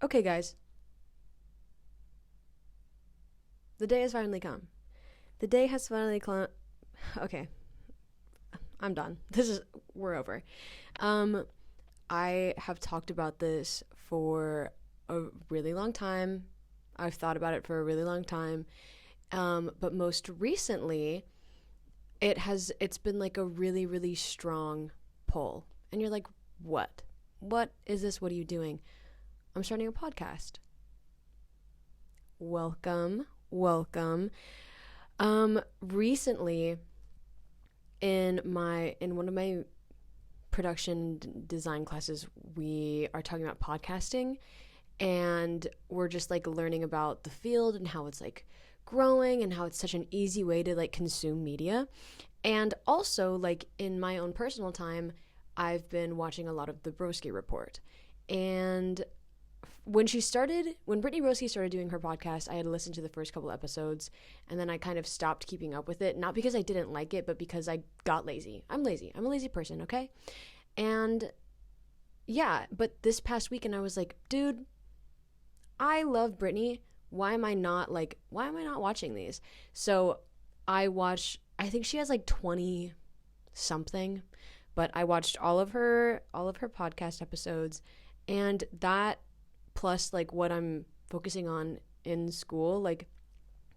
Okay, guys, the day has finally come. The day has finally come. Okay, I'm done. We're over. Um, I have talked about this for a really long time. I've thought about it for a really long time. But most recently, it's been like a really, really strong pull. And you're like, what? What is this? What are you doing? I'm starting a podcast. Welcome, welcome. Recently in one of my design classes, we are talking about podcasting, and we're just like learning about the field and how it's like growing and how it's such an easy way to like consume media. And also, like, in my own personal time, I've been watching a lot of the Broski Report. And when Brittany Rosie started doing her podcast, I had listened to the first couple episodes, and then I kind of stopped keeping up with it. Not because I didn't like it, but because I got lazy. I'm lazy. I'm a lazy person, okay? And yeah, but this past weekend I was like, dude, I love Brittany. Why am I not watching these? So I think she has like 20 something, but I watched all of her podcast episodes, and that plus like what I'm focusing on in school, like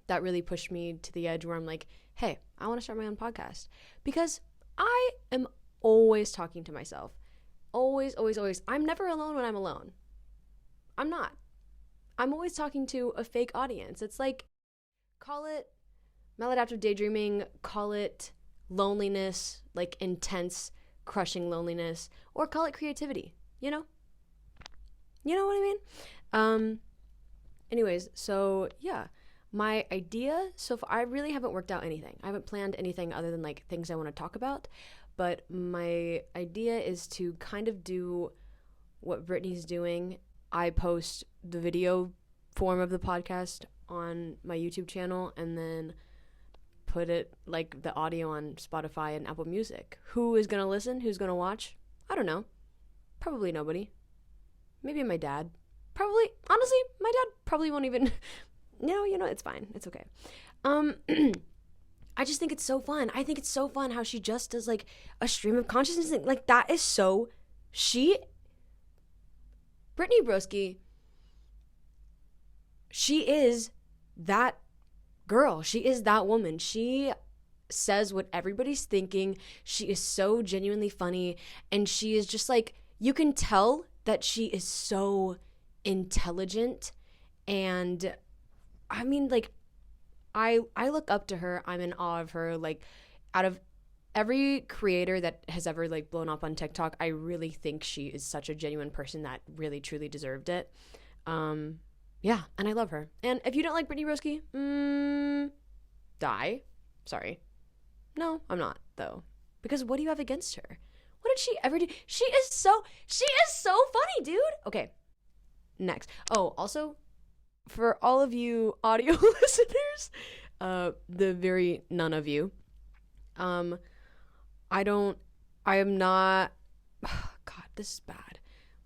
that really pushed me to the edge where I'm like, hey, I want to start my own podcast because I am always talking to myself. Always, always, always. I'm never alone when I'm alone. I'm not. I'm always talking to a fake audience. It's like, call it maladaptive daydreaming, call it loneliness, like intense, crushing loneliness, or call it creativity, you know? You know what I mean? Um, Anyways, so yeah, my idea so far, I really haven't worked out anything. I haven't planned anything other than like things I want to talk about. But my idea is to kind of do what Brittany's doing. I post the video form of the podcast on my YouTube channel and then put it like the audio on Spotify and Apple Music. Who is going to listen? Who's going to watch? I don't know. Probably nobody. Maybe my dad. Probably, honestly, my dad probably won't even. It's fine. It's okay. Um, I just think it's so fun. I think it's so fun how she just does like a stream of consciousness thing. Like that is so. She, Brittany Broski, she is that girl. She is that woman. She says what everybody's thinking. She is so genuinely funny, and she is just like, you can tell that she is so intelligent. And I mean, like, I look up to her. I'm in awe of her. Like, out of every creator that has ever like blown up on TikTok, I really think she is such a genuine person that really truly deserved it. Um, yeah, and I love her. And if you don't like Brittany Roski, die. Sorry. No, I'm not though, because what do you have against her? What did she ever do? She is so funny, dude. Okay, next. Oh, also, for all of you audio listeners, the very none of you, um, I don't, I am not, God, this is bad.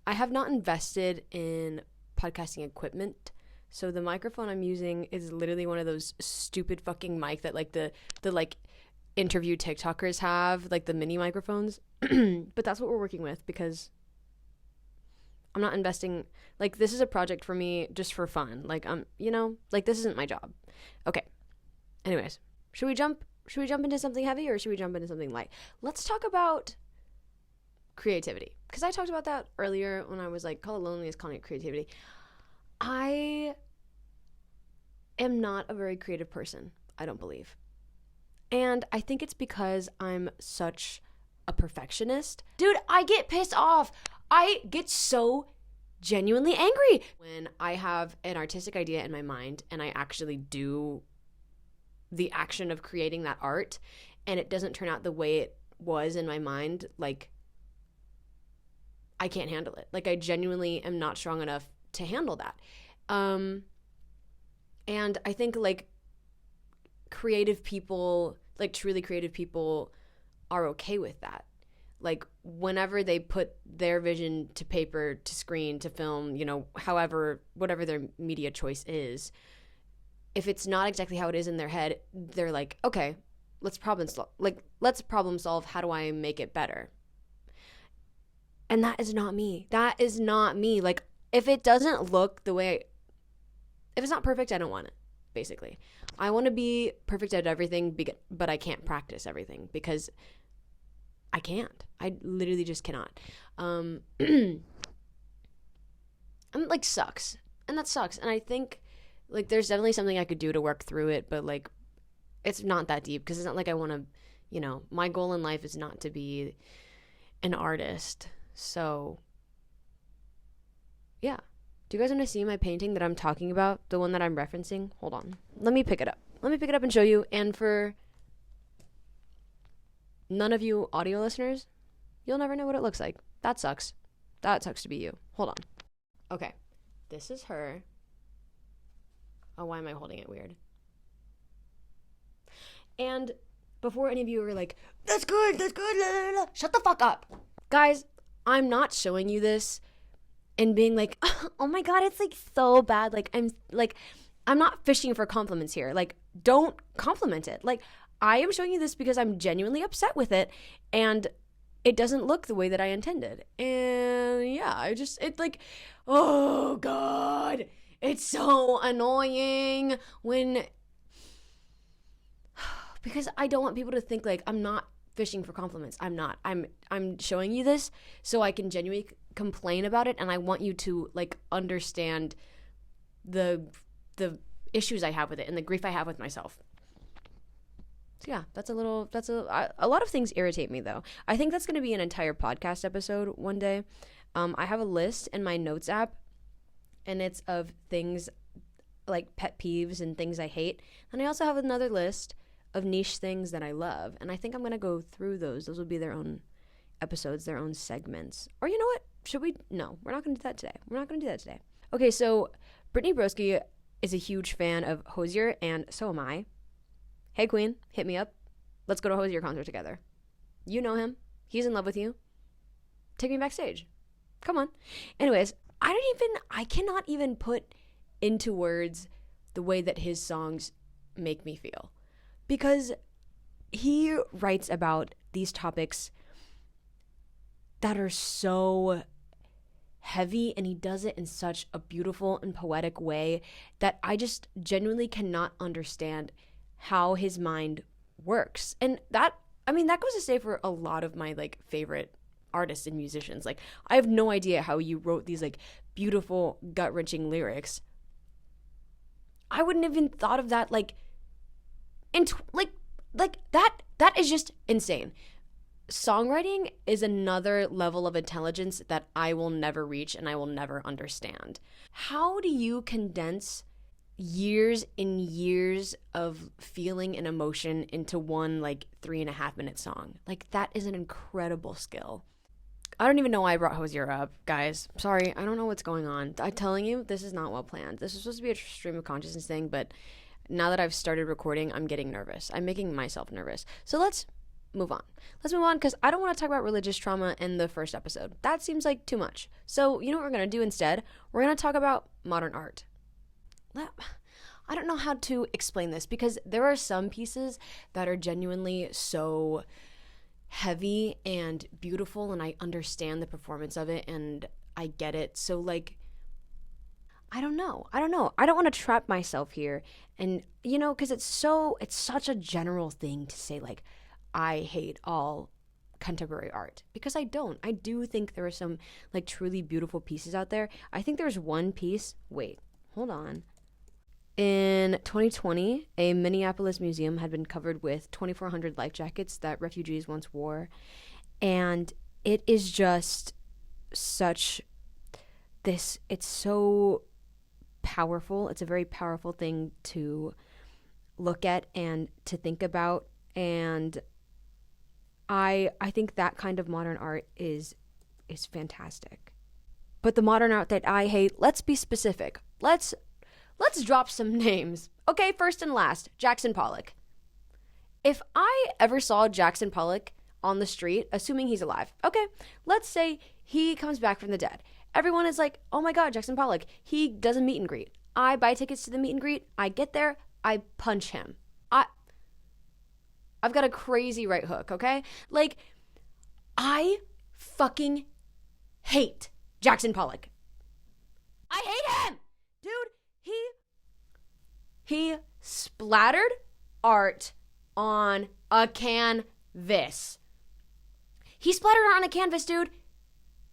I have not invested in podcasting equipment. So the microphone I'm using is literally one of those stupid fucking mic that like the like interview TikTokers have, like the mini microphones. But that's what we're working with because I'm not investing. Like, this is a project for me just for fun. Like, like, this isn't my job. Okay. Anyways, should we jump into something heavy or should we jump into something light? Let's talk about creativity, because I talked about that earlier when I was like, call it loneliness, calling it creativity. I am not a very creative person, I don't believe. And I think it's because I'm such a perfectionist. Dude, I get pissed off. I get so genuinely angry when I have an artistic idea in my mind and I actually do the action of creating that art and it doesn't turn out the way it was in my mind. Like, I can't handle it. Like, I genuinely am not strong enough to handle that. Um, and I think like creative people, like truly creative people, are okay with that. like whenever they put their vision to paper, to screen, to film, however, whatever their media choice is, if it's not exactly how it is in their head, they're like, okay, let's problem solve. How do I make it better? And that is not me. That is not me. Like, if it doesn't look the way, if it's not perfect, I don't want it, basically. I want to be perfect at everything, but I can't practice everything because I can't. I literally just cannot. And like sucks. And that sucks. And I think like there's definitely something I could do to work through it, but like it's not that deep because it's not like I want to, my goal in life is not to be an artist. So yeah. Do you guys want to see my painting that I'm talking about? The one that I'm referencing? Hold on. Let me pick it up. And show you. And for none of you audio listeners, you'll never know what it looks like. That sucks. That sucks to be you. Hold on. Okay. This is her. Oh, why am I holding it weird? And before any of you are like, that's good, la, la, la, shut the fuck up. Guys, I'm not showing you this and being like, oh my God, it's like so bad. Like, I'm not fishing for compliments here. Like, don't compliment it. Like, I am showing you this because I'm genuinely upset with it and it doesn't look the way that I intended. And yeah, it's like, oh God, it's so annoying when, because I don't want people to think like I'm not fishing for compliments. I'm not. I'm showing you this so I can genuinely complain about it, and I want you to like understand the issues I have with it and the grief I have with myself. So yeah, a lot of things irritate me though. I think that's going to be an entire podcast episode one day. I have a list in my notes app, and it's of things like pet peeves and things I hate. And I also have another list of niche things that I love. And I think I'm going to go through those. Those will be their own episodes, their own segments. Or you know what? No, we're not going to do that today. Okay, so Brittany Broski is a huge fan of Hozier, and so am I. Hey, Queen, hit me up. Let's go to a Hozier concert together. You know him. He's in love with you. Take me backstage. Come on. Anyways, I cannot even put into words the way that his songs make me feel. Because he writes about these topics that are so heavy, and he does it in such a beautiful and poetic way that I just genuinely cannot understand how his mind works. And that goes to say for a lot of my like favorite artists and musicians. Like, I have no idea how you wrote these like beautiful, gut-wrenching lyrics. I wouldn't have even thought of that like that is just insane. Songwriting is another level of intelligence that I will never reach and I will never understand. How do you condense years and years of feeling and emotion into one like 3.5 minute song? Like, that is an incredible skill. I don't even know why I brought Hozier up, guys. Sorry, I don't know what's going on. I'm telling you, this is not well planned. This is supposed to be a stream of consciousness thing, but now that I've started recording, I'm getting nervous. I'm making myself nervous. So let's move on. Because I don't want to talk about religious trauma in the first episode. That seems like too much. So you know what we're going to do instead? We're going to talk about modern art. I don't know how to explain this, because there are some pieces that are genuinely so heavy and beautiful, and I understand the performance of it and I get it. So like, I don't know. I don't want to trap myself here. And, because it's such a general thing to say, like, I hate all contemporary art, because I don't. I do think there are some, like, truly beautiful pieces out there. I think there's one piece. Wait, hold on. In 2020, a Minneapolis museum had been covered with 2,400 life jackets that refugees once wore. And it is just it's so powerful. It's a very powerful thing to look at and to think about. And I think that kind of modern art is fantastic. But the modern art that I hate, let's be specific. Let's drop some names. Okay, first and last, Jackson Pollock. If I ever saw Jackson Pollock on the street, assuming he's alive. Okay, let's say he comes back from the dead. Everyone is like, oh my God, Jackson Pollock. He does a meet and greet. I buy tickets to the meet and greet. I get there. I punch him. I've got a crazy right hook, okay? Like, I fucking hate Jackson Pollock. I hate him! Dude, he splattered art on a canvas. He splattered art on a canvas, dude.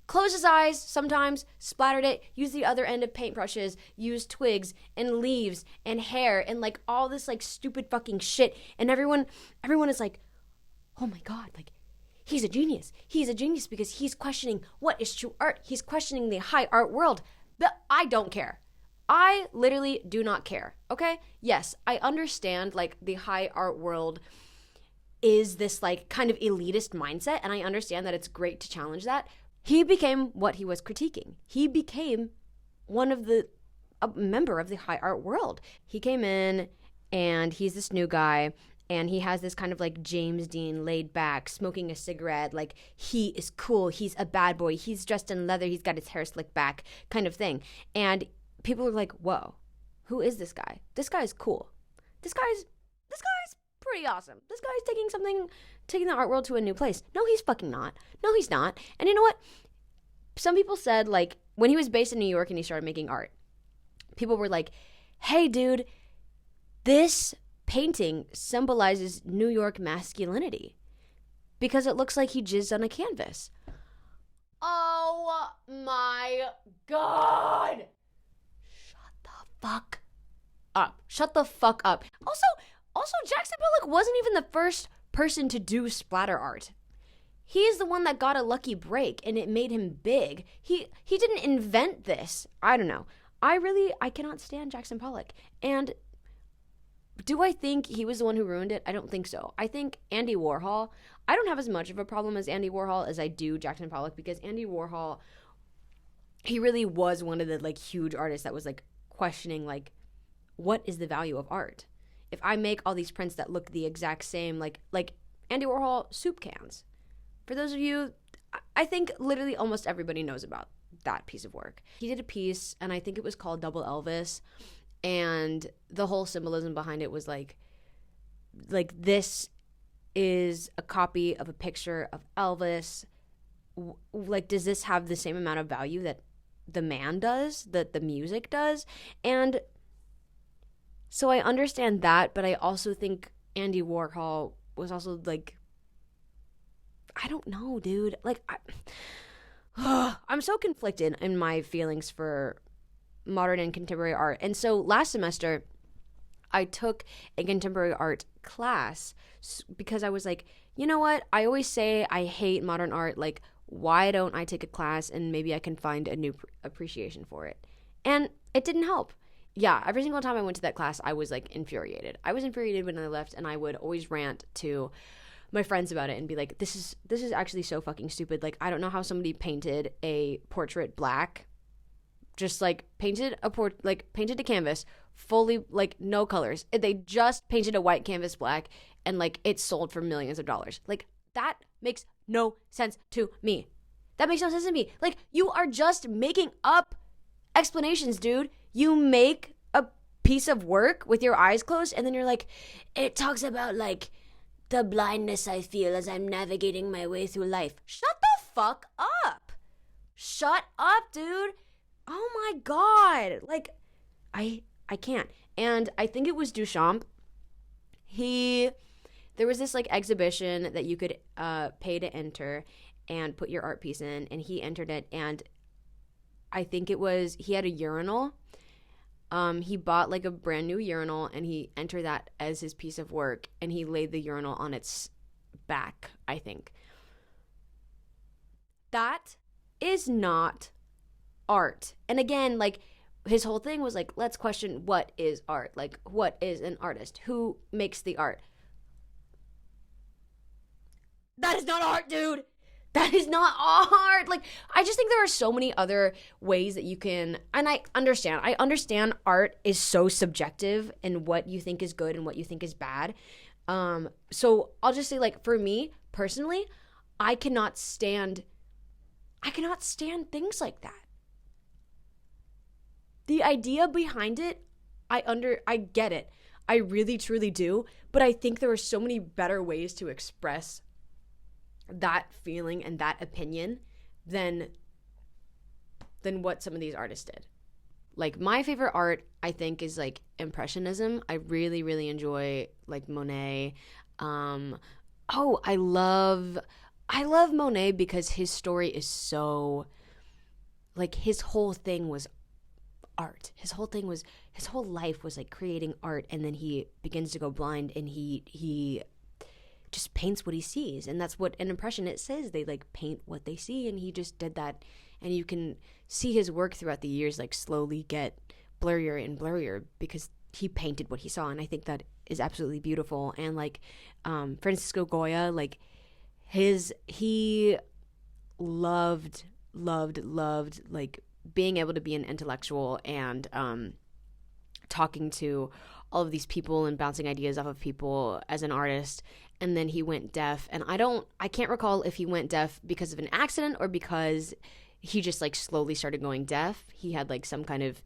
Closed his eyes sometimes, splattered it, used the other end of paintbrushes, used twigs and leaves and hair and like all this like stupid fucking shit. And everyone is like, oh my God, like he's a genius. He's a genius because he's questioning what is true art. He's questioning the high art world. But I don't care. I literally do not care, okay? Yes, I understand like the high art world is this like kind of elitist mindset, and I understand that it's great to challenge that. He became what he was critiquing. He became a member of the high art world. He came in and he's this new guy and he has this kind of like James Dean laid back, smoking a cigarette, like he is cool, he's a bad boy, he's dressed in leather, he's got his hair slicked back kind of thing. And people are like, whoa, who is this guy? This guy's cool. This guy's pretty awesome. This guy's taking the art world to a new place. No, he's fucking not. No, he's not. And you know what? Some people said, like, when he was based in New York and he started making art, people were like, hey, dude, this painting symbolizes New York masculinity because it looks like he jizzed on a canvas. Oh my God. Shut the fuck up. Shut the fuck up. Also, Jackson Pollock wasn't even the first person to do splatter art. He's the one that got a lucky break and it made him big. He didn't invent this. I don't know. I cannot stand Jackson Pollock. And do I think he was the one who ruined it? I don't think so. I think Andy Warhol, I don't have as much of a problem as Andy Warhol as I do Jackson Pollock, because Andy Warhol, he really was one of the like huge artists that was like questioning like, what is the value of art? If I make all these prints that look the exact same, like Andy Warhol soup cans. For those of you, I think literally almost everybody knows about that piece of work. He did a piece, and I think it was called Double Elvis, and the whole symbolism behind it was like this is a copy of a picture of Elvis. Like, does this have the same amount of value that the man does, that the music does? And so I understand that, but I also think Andy Warhol was also like, I don't know, dude. Like, I'm so conflicted in my feelings for modern and contemporary art. And so last semester, I took a contemporary art class because I was like, you know what? I always say I hate modern art. Like, why don't I take a class and maybe I can find a new appreciation for it? And it didn't help. Yeah, every single time I went to that class, I was like infuriated. I was infuriated when I left, and I would always rant to my friends about it and be like, this is actually so fucking stupid. Like, I don't know how somebody painted a portrait black, just like painted a canvas fully, like no colors. They just painted a white canvas black and like it sold for millions of dollars. Like, that makes no sense to me. That makes no sense to me. Like, you are just making up explanations, dude. You make a piece of work with your eyes closed and then you're like, it talks about like the blindness I feel as I'm navigating my way through life. Shut the fuck up. Shut up, dude. Oh my God. Like, I can't. And I think it was Duchamp. There was this like exhibition that you could pay to enter and put your art piece in, and he entered it, and I think he had a urinal. He bought like a brand new urinal and he entered that as his piece of work, and he laid the urinal on its back, I think. That is not art. And again, like, his whole thing was like, let's question what is art? Like, what is an artist? Who makes the art? That is not art, dude. That is not art. Like, I just think there are so many other ways that you can, and I understand art is so subjective in what you think is good and what you think is bad. So I'll just say, like, for me personally, I cannot stand things like that. The idea behind it, I get it. I really truly do, but I think there are so many better ways to express that feeling and that opinion than what some of these artists did. Like, my favorite art, I think, is like Impressionism. I really, really enjoy like Monet. I love Monet because his story is so, like, his whole thing was art. His whole life was like creating art, and then he begins to go blind, and he just paints what he sees. And that's what an impressionist says. They like paint what they see, and he just did that. And you can see his work throughout the years like slowly get blurrier and blurrier because he painted what he saw. And I think that is absolutely beautiful. And like Francisco Goya, like he loved like being able to be an intellectual and talking to all of these people and bouncing ideas off of people as an artist. And then he went deaf, and I can't recall if he went deaf because of an accident or because he just like slowly started going deaf. He had like some kind of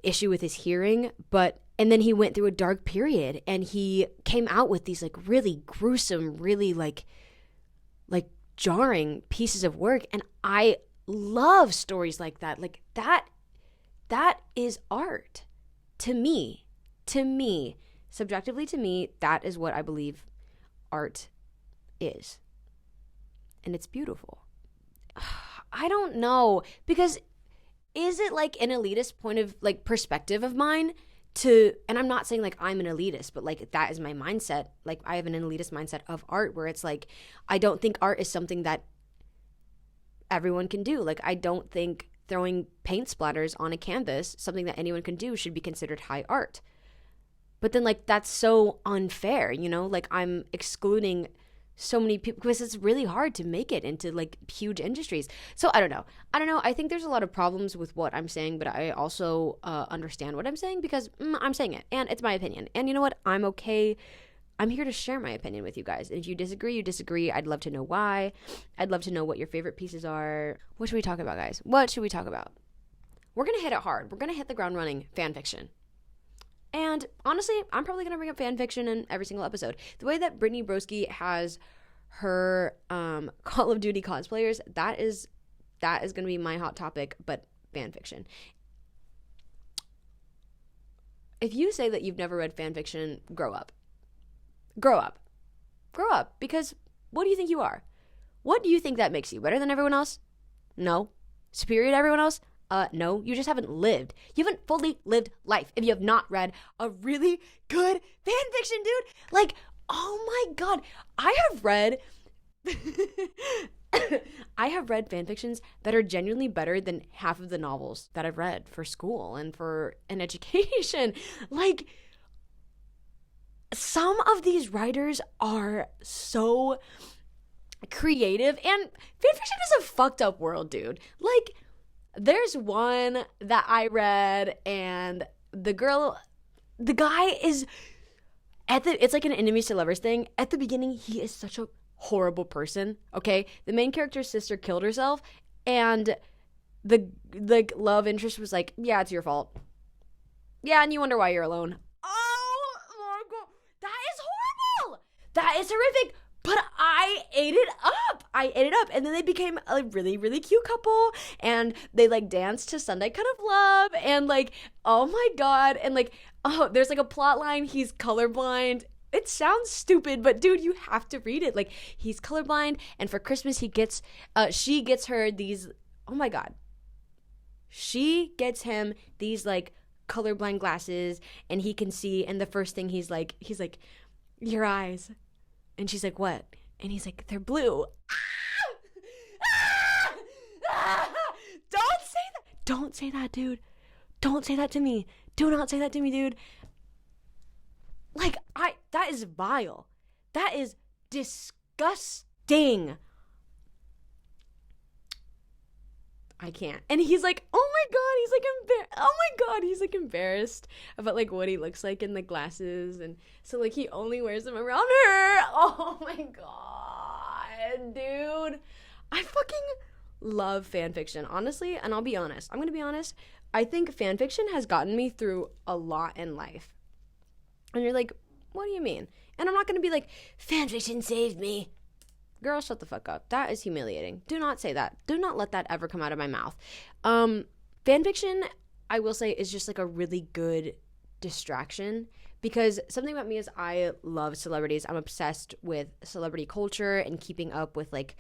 issue with his hearing, and then he went through a dark period, and he came out with these like really gruesome, really like jarring pieces of work. And I love stories like that. Like that is art to me. Subjectively, to me, that is what I believe art is. And it's beautiful. I don't know, because is it like an elitist point of like perspective of mine and I'm not saying like I'm an elitist, but like that is my mindset. Like I have an elitist mindset of art where it's like, I don't think art is something that everyone can do. Like I don't think throwing paint splatters on a canvas, something that anyone can do, should be considered high art. But then like that's so unfair, you know? Like I'm excluding so many people because it's really hard to make it into like huge industries. So I don't know. I think there's a lot of problems with what I'm saying, but I also understand what I'm saying because I'm saying it and it's my opinion. And you know what? I'm okay. I'm here to share my opinion with you guys. And if you disagree, you disagree. I'd love to know why. I'd love to know what your favorite pieces are. What should we talk about, guys? What should we talk about? We're going to hit it hard. We're going to hit the ground running. Fan fiction. And honestly, I'm probably going to bring up fan fiction in every single episode. The way that Brittany Broski has her Call of Duty cosplayers, that is going to be my hot topic, but fan fiction. If you say that you've never read fan fiction, grow up. Grow up. Because what do you think you are? What do you think that makes you? Better than everyone else? No. Superior to everyone else? No, you just haven't lived. You haven't fully lived life if you have not read a really good fan fiction, dude. Like, oh my God. I have read fan fictions that are genuinely better than half of the novels that I've read for school and for an education. Like, some of these writers are so creative, and fan fiction is a fucked up world, dude. Like, there's one that I read, and the guy is it's like an enemies to lovers thing. At the beginning, he is such a horrible person, okay? The main character's sister killed herself, and the love interest was like, yeah, it's your fault. Yeah, and you wonder why you're alone. Oh my God. That is horrible. That is horrific. But I ate it up. And then they became a really, really cute couple. And they like danced to Sunday Kind of Love. And like, oh my God. And like, oh, there's like a plot line. He's colorblind. It sounds stupid, but dude, you have to read it. Like, he's colorblind. And for Christmas, she gets her these, oh my God. She gets him these like colorblind glasses, and he can see. And the first thing he's like, your eyes. And she's like, what? And he's like, they're blue. Don't say that. Don't say that, dude. Don't say that to me. Do not say that to me, dude. Like, that is vile. That is disgusting. I can't. And he's like, oh my God, he's like embarrassed about like what he looks like in the glasses. And so like he only wears them around her. Oh my God. dude. I fucking love fanfiction, honestly, and I'll be honest. I'm gonna be honest. I think fanfiction has gotten me through a lot in life. And you're like, what do you mean? And I'm not gonna be like, fanfiction saved me. Girl, shut the fuck up. That is humiliating. Do not say that. Do not let that ever come out of my mouth. Fanfiction, I will say, is just like a really good distraction, because something about me is I love celebrities. I'm obsessed with celebrity culture and keeping up with like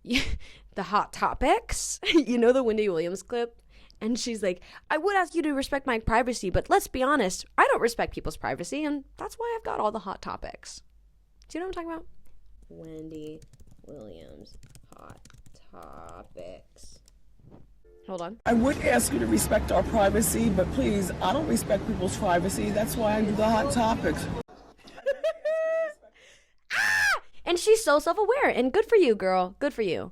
the hot topics. You know the Wendy Williams clip? And she's like, I would ask you to respect my privacy, but let's be honest, I don't respect people's privacy, and that's why I've got all the hot topics. Do you know what I'm talking about? Wendy Williams hot topics. Hold on. I would ask you to respect our privacy, but please, I don't respect people's privacy. That's why I do the hot topics. And she's so self-aware, and good for you, girl. Good for you.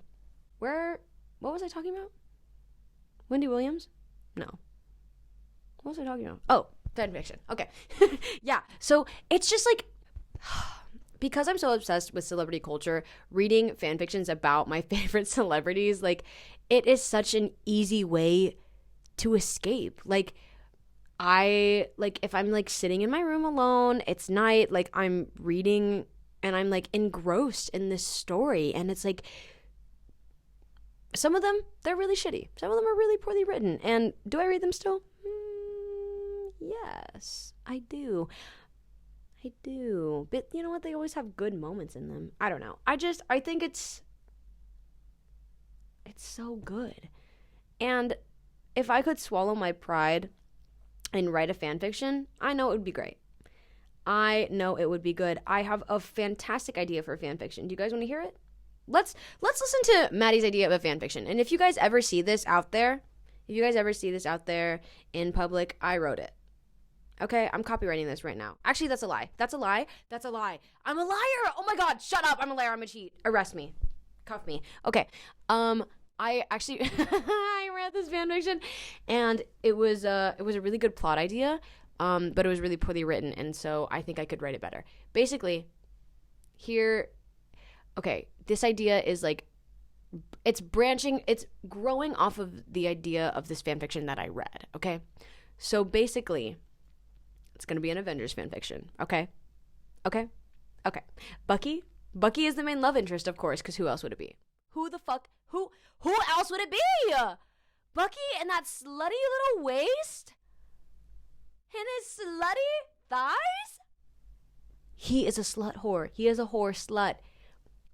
What was I talking about? Wendy Williams? No. What was I talking about? Oh, fanfiction. Okay. Yeah. So it's just like, because I'm so obsessed with celebrity culture, reading fanfictions about my favorite celebrities, like, it is such an easy way to escape. Like, if I'm like sitting in my room alone, it's night, like I'm reading and I'm like engrossed in this story, and it's like, some of them, they're really shitty. Some of them are really poorly written. And do I read them still? Yes, I do. But you know what? They always have good moments in them. I don't know. I think it's so good. And if I could swallow my pride and write a fan fiction, I know it would be great. I know it would be good. I have a fantastic idea for a fan fiction. Do you guys want to hear it? Let's listen to Maddie's idea of a fan fiction. And if you guys ever see this out there, in public, I wrote it. Okay, I'm copywriting this right now. Actually, that's a lie. I'm a liar. Oh my God, shut up. I'm a liar. I'm a cheat. Arrest me. Cuff me. Okay. I actually I read this fan fiction, and it was a really good plot idea, but it was really poorly written, and so I think I could write it better. Basically, this idea is like, it's growing off of the idea of this fan fiction that I read. Okay, so basically, it's gonna be an Avengers fan fiction. Okay. Bucky is the main love interest, of course, because who else would it be? Who else would it be? Bucky and that slutty little waist? And his slutty thighs? He is a slut whore. He is a whore slut.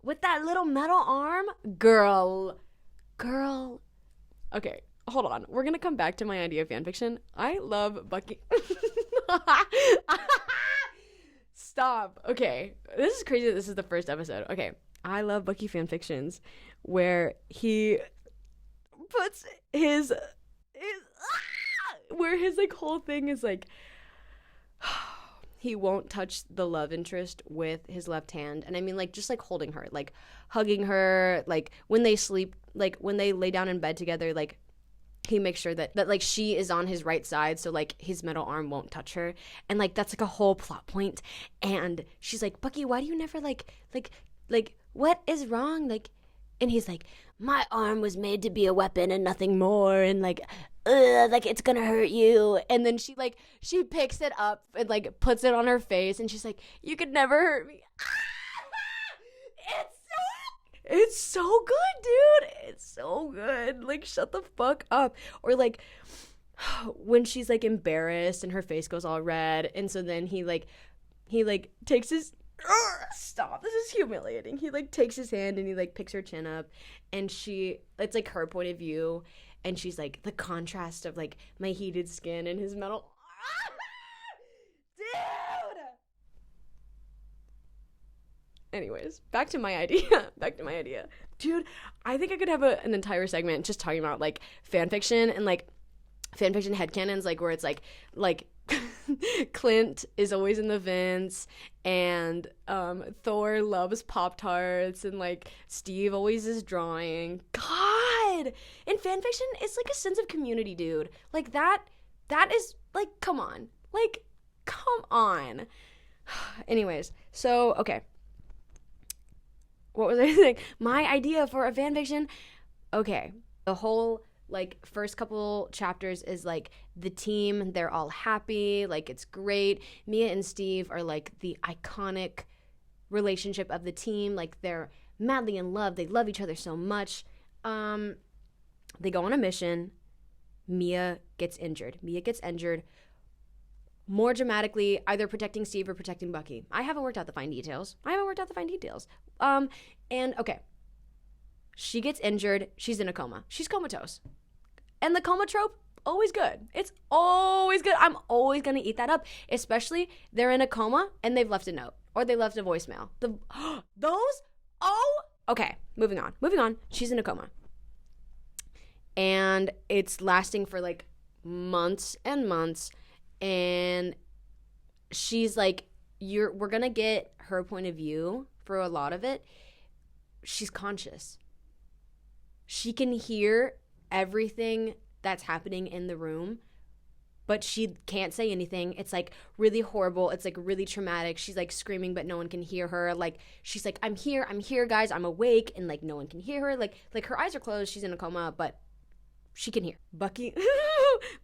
With that little metal arm? Girl. Okay, hold on. We're gonna come back to my idea of fanfiction. I love Bucky. Stop. Okay, this is crazy that this is the first episode. Okay, I love Bucky fanfictions where he puts his where his like whole thing is like, he won't touch the love interest with his left hand. And I mean, like, just like holding her, like hugging her, like when they sleep, like when they lay down in bed together, like he makes sure that like she is on his right side, so like his middle arm won't touch her. And like that's like a whole plot point. And she's like, Bucky, why do you never like what is wrong? Like, and he's like, my arm was made to be a weapon and nothing more, and like it's gonna hurt you. And then she picks it up and like puts it on her face, and she's like, you could never hurt me. It's so good, dude. It's so good. Like, shut the fuck up. Or like when she's like embarrassed and her face goes all red, and so then he takes his stop, this is humiliating. He like takes his hand and he like picks her chin up, and it's like her point of view, and she's like, the contrast of like my heated skin and his metal. Dude. Anyways, back to my idea. Dude, I think I could have an entire segment just talking about like fan fiction and like fan fiction headcanons, like where it's like Clint is always in the vents, and Thor loves Pop-Tarts, and like Steve always is drawing. God! In fan fiction, it's like a sense of community, dude. Like that is like, come on. Anyways, so okay. what was I saying? My idea for a fanfiction. Okay, the whole like first couple chapters is like the team, they're all happy, like it's great. Mia and Steve are like the iconic relationship of the team, like they're madly in love, they love each other so much. They go on a mission. Mia gets injured. More dramatically, either protecting Steve or protecting Bucky. I haven't worked out the fine details. And okay, she gets injured. She's in a coma. She's comatose. And the coma trope, always good. It's always good. I'm always going to eat that up, especially they're in a coma and they've left a note or they left a voicemail. Okay, moving on. She's in a coma. And it's lasting for like months and months. And she's like, we're going to get her point of view for a lot of it. She's conscious. She can hear everything that's happening in the room, but she can't say anything. It's like really horrible. It's like really traumatic. She's like screaming, but no one can hear her. Like she's like, I'm here, guys. I'm awake. And like no one can hear her. Like her eyes are closed. She's in a coma, but she can hear. Bucky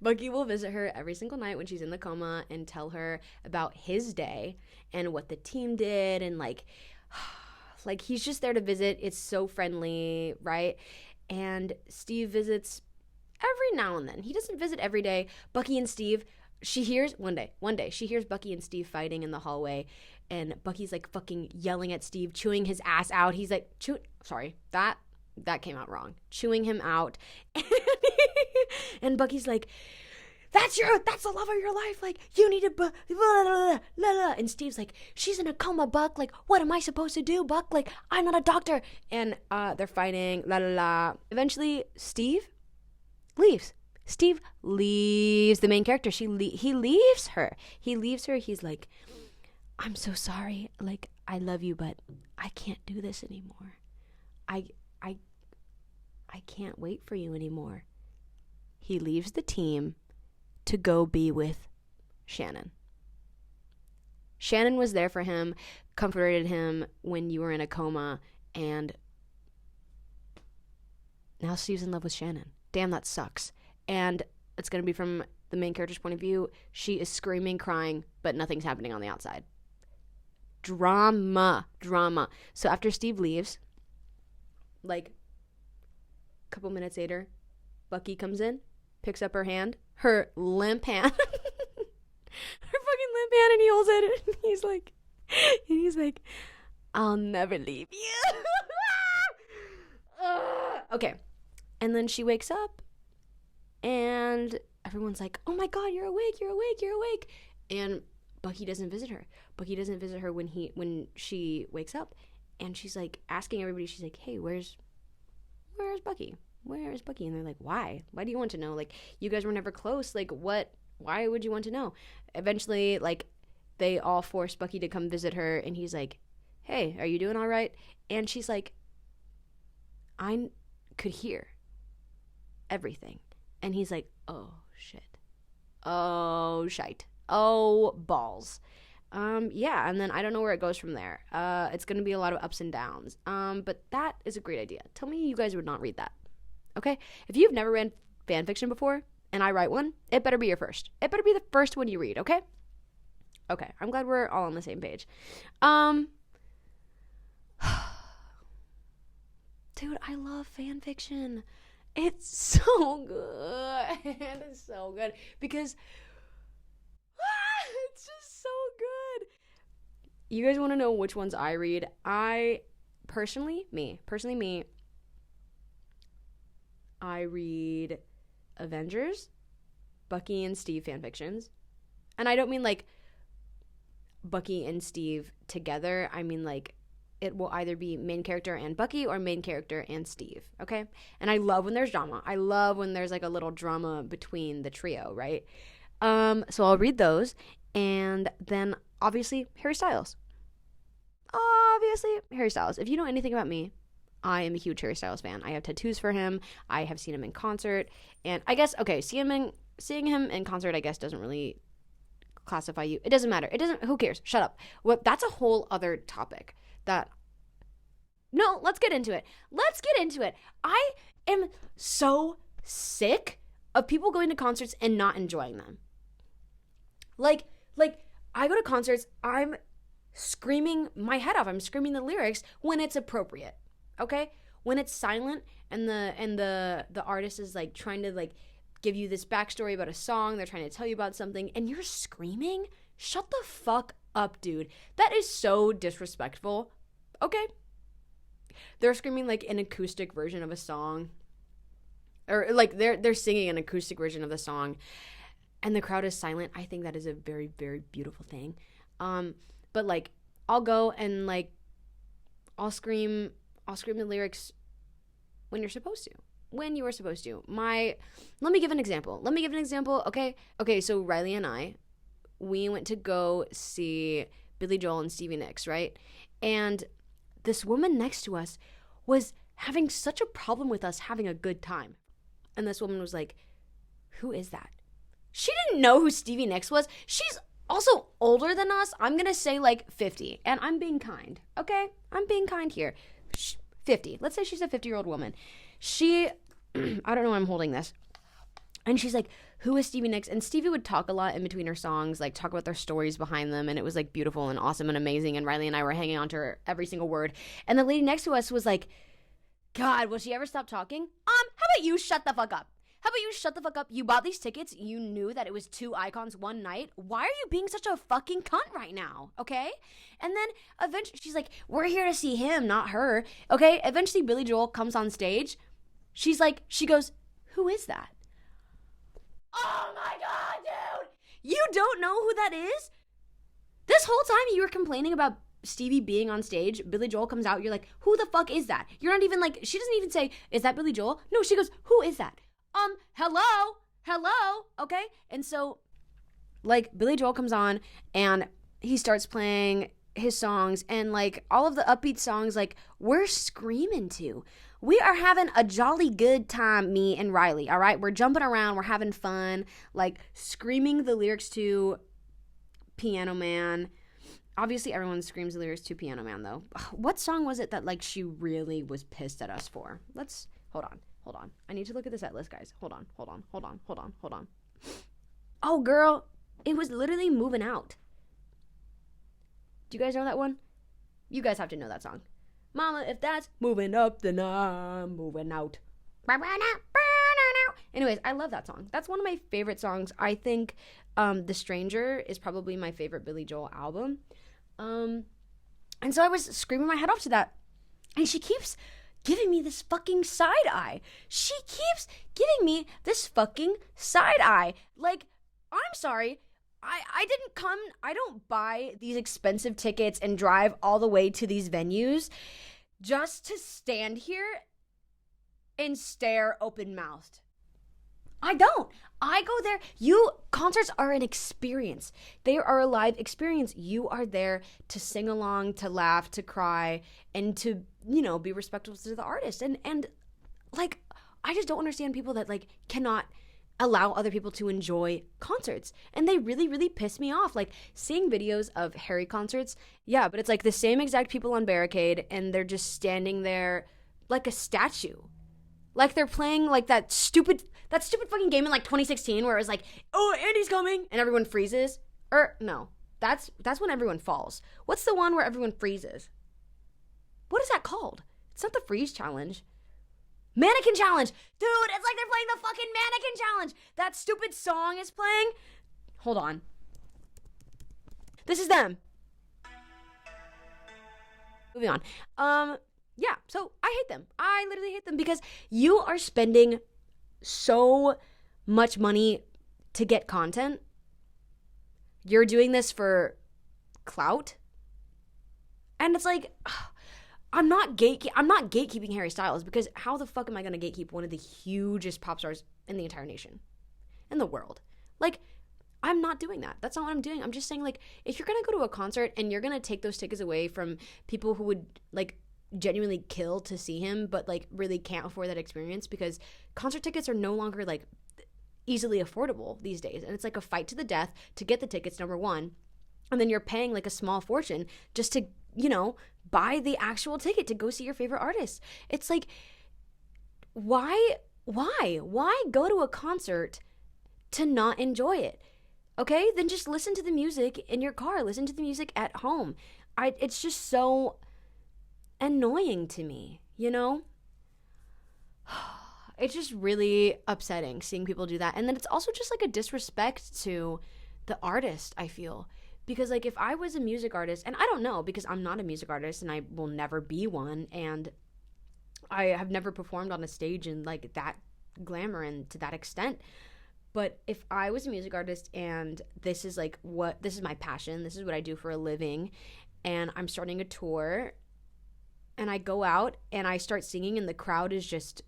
will visit her every single night when she's in the coma and tell her about his day and what the team did. And like he's just there to visit. It's so friendly, right? And Steve visits every now and then. He doesn't visit every day. Bucky and Steve, she hears one day she hears Bucky and Steve fighting in the hallway, and Bucky's like fucking yelling at Steve, chewing his ass out. He's like, that came out wrong. Chewing him out. And Bucky's like, that's the love of your life. Like, you need to, blah, blah, blah, blah. And Steve's like, she's in a coma, Buck. Like, what am I supposed to do, Buck? Like, I'm not a doctor. And they're fighting, la, la, la. Eventually, Steve leaves. Steve leaves the main character. He leaves her. He's like, I'm so sorry. Like, I love you, but I can't do this anymore. I can't wait for you anymore. He leaves the team to go be with Shannon. Shannon was there for him, comforted him when you were in a coma, and now Steve's in love with Shannon. Damn, that sucks. And it's going to be from the main character's point of view. She is screaming, crying, but nothing's happening on the outside. Drama. So after Steve leaves, like a couple minutes later, Bucky comes in, picks up her hand, her limp hand, her fucking limp hand, and he holds it, and he's like, I'll never leave you. Okay. And then she wakes up, and everyone's like, oh my God, you're awake. And Bucky doesn't visit her. When she wakes up, and she's like asking everybody, she's like, hey, where's Bucky? Where is Bucky? And they're like, why? Why do you want to know? Like, you guys were never close. Like, what? Why would you want to know? Eventually, like, they all force Bucky to come visit her, and he's like, hey, are you doing all right? And she's like, I could hear everything. And he's like, oh, shit. Oh, shite. Oh, balls. Yeah, and then I don't know where it goes from there. It's going to be a lot of ups and downs. But that is a great idea. Tell me you guys would not read that. Okay? If you've never read fan fiction before and I write one, it better be your first. It better be the first one you read, okay? Okay, I'm glad we're all on the same page. Dude, I love fan fiction. It's so good. It's so good because it's just so good. You guys want to know which ones I read? I personally, I read Avengers, Bucky and Steve fanfictions. And I don't mean like Bucky and Steve together. I mean like it will either be main character and Bucky or main character and Steve, okay? And I love when there's drama. I love when there's like a little drama between the trio, right? So I'll read those. And then obviously Harry Styles. If you know anything about me, I am a huge Harry Styles fan. I have tattoos for him. I have seen him in concert. And I guess, okay, seeing him in concert, I guess, doesn't really classify you. It doesn't matter. Who cares? Shut up. That's a whole other topic that No, let's get into it. I am so sick of people going to concerts and not enjoying them. Like I go to concerts, I'm screaming my head off. I'm screaming the lyrics when it's appropriate. Okay? When it's silent and the artist is like trying to like give you this backstory about a song, they're trying to tell you about something, and you're screaming, shut the fuck up, dude. That is so disrespectful. Okay? They're screaming like an acoustic version of a song. Or like they're singing an acoustic version of the song and the crowd is silent. I think that is a very, very beautiful thing. But like I'll go and like I'll scream the lyrics when you're supposed to. When you are supposed to. Let me give an example. Okay, so Riley and I, we went to go see Billy Joel and Stevie Nicks, right? And this woman next to us was having such a problem with us having a good time. And this woman was like, who is that? She didn't know who Stevie Nicks was. She's also older than us. I'm going to say like 50. And I'm being kind, okay? I'm being kind here. 50. Let's say she's a 50-year-old woman. I don't know why I'm holding this. And she's like, who is Stevie Nicks? And Stevie would talk a lot in between her songs, like talk about their stories behind them. And it was like beautiful and awesome and amazing. And Riley and I were hanging on to her every single word. And the lady next to us was like, God, will she ever stop talking? How about you shut the fuck up? You bought these tickets. You knew that it was 2 icons one night. Why are you being such a fucking cunt right now? Okay? And then eventually she's like, we're here to see him, not her. Okay? Eventually Billy Joel comes on stage. She goes, who is that? Oh my God, dude! You don't know who that is? This whole time you were complaining about Stevie being on stage. Billy Joel comes out. You're like, who the fuck is that? You're not even like, she doesn't even say, is that Billy Joel? No, she goes, who is that? Hello, okay? And so, like, Billy Joel comes on and he starts playing his songs and, like, all of the upbeat songs, like, we're screaming to. We are having a jolly good time, me and Riley, all right? We're jumping around, we're having fun, like, screaming the lyrics to Piano Man. Obviously, everyone screams the lyrics to Piano Man, though. What song was it that, like, she really was pissed at us for? Hold on. I need to look at the set list, guys. Hold on. Oh, girl, it was literally Moving Out. Do you guys know that one? You guys have to know that song. Mama, if that's moving up, then I'm moving out. Anyways, I love that song. That's one of my favorite songs. I think The Stranger is probably my favorite Billy Joel album. And so I was screaming my head off to that. And she keeps giving me this fucking side eye. Like, I'm sorry. I don't buy these expensive tickets and drive all the way to these venues just to stand here and stare open-mouthed. I don't. I go there. Concerts are an experience. They are a live experience. You are there to sing along, to laugh, to cry, and to, be respectful to the artist. And like, I just don't understand people that, like, cannot allow other people to enjoy concerts. And they really, really piss me off. Like, seeing videos of Harry concerts, yeah, but it's like the same exact people on barricade, and they're just standing there like a statue. Like they're playing like that stupid fucking game in like 2016 where it was like, oh, Andy's coming, and everyone freezes. Or no, that's when everyone falls. What's the one where everyone freezes? What is that called? It's not the freeze challenge. Mannequin challenge. Dude, it's like they're playing the fucking mannequin challenge. That stupid song is playing. Hold on. This is them. Moving on. Yeah, so I hate them. I literally hate them because you are spending so much money to get content. You're doing this for clout. And it's like, I'm not gatekeeping Harry Styles, because how the fuck am I going to gatekeep one of the hugest pop stars in the entire nation, in the world? Like, I'm not doing that. That's not what I'm doing. I'm just saying, like, if you're going to go to a concert and you're going to take those tickets away from people who would, like, genuinely kill to see him, but, like, really can't afford that experience, because concert tickets are no longer, like, easily affordable these days. And it's like a fight to the death to get the tickets, number one. And then you're paying, like, a small fortune just to buy the actual ticket to go see your favorite artist. It's like, why go to a concert to not enjoy it? Okay, then just listen to the music in your car, listen to the music at home. It's just so annoying to me, It's just really upsetting seeing people do that. And then it's also just like a disrespect to the artist, I feel. Because like if I was a music artist, and I don't know because I'm not a music artist and I will never be one, and I have never performed on a stage in like that glamour and to that extent. But if I was a music artist and this is my passion, this is what I do for a living, and I'm starting a tour and I go out and I start singing and the crowd is just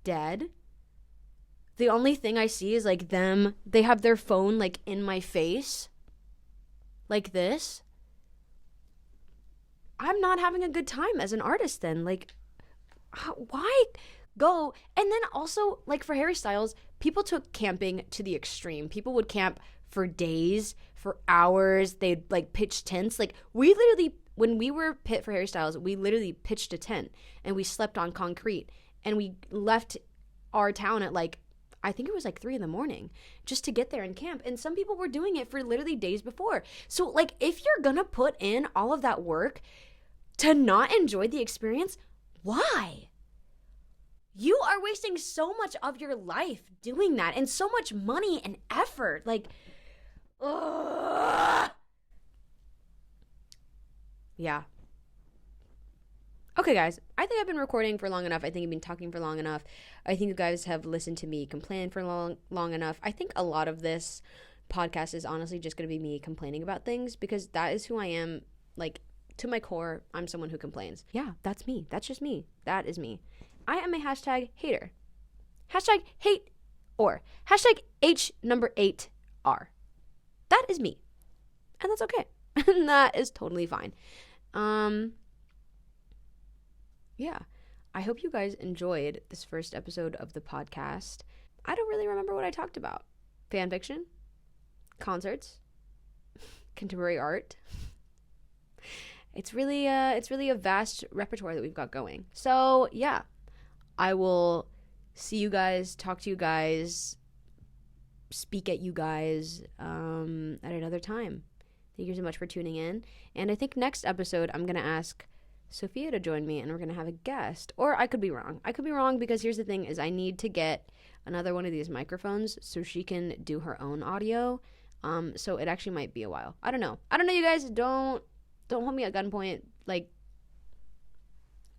dead. The only thing I see is like they have their phone like in my face like this. I'm not having a good time as an artist then. Like, why go? And then also, like for Harry Styles, people took camping to the extreme. People would camp for days, for hours. They'd like pitch tents. Like we literally, when we were pit for Harry Styles, we literally pitched a tent and we slept on concrete and we left our town at like, I think it was like 3 a.m. just to get there and camp. And some people were doing it for literally days before. So like if you're gonna put in all of that work to not enjoy the experience, why? You are wasting so much of your life doing that and so much money and effort. Like, ugh. Yeah. Okay, guys, I think I've been recording for long enough. I think I've been talking for long enough. I think you guys have listened to me complain for long enough. I think a lot of this podcast is honestly just going to be me complaining about things because that is who I am. Like, to my core, I'm someone who complains. Yeah, that's me. That's just me. That is me. I am a hashtag hater. Hashtag hate or hashtag H8R. That is me. And that's okay. And that is totally fine. Yeah. I hope you guys enjoyed this first episode of the podcast. I don't really remember what I talked about. Fanfiction, concerts, contemporary art. It's really a vast repertoire that we've got going. So yeah, I will see you guys, talk to you guys, speak at you guys at another time. Thank you so much for tuning in. And I think next episode I'm going to ask Sophia to join me and we're going to have a guest. Or I could be wrong. I could be wrong because here's the thing is I need to get another one of these microphones so she can do her own audio. So it actually might be a while. I don't know, you guys. Don't hold me at gunpoint. Like,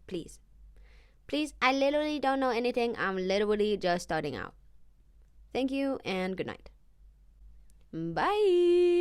please, I literally don't know anything. I'm literally just starting out. Thank you and good night. Bye.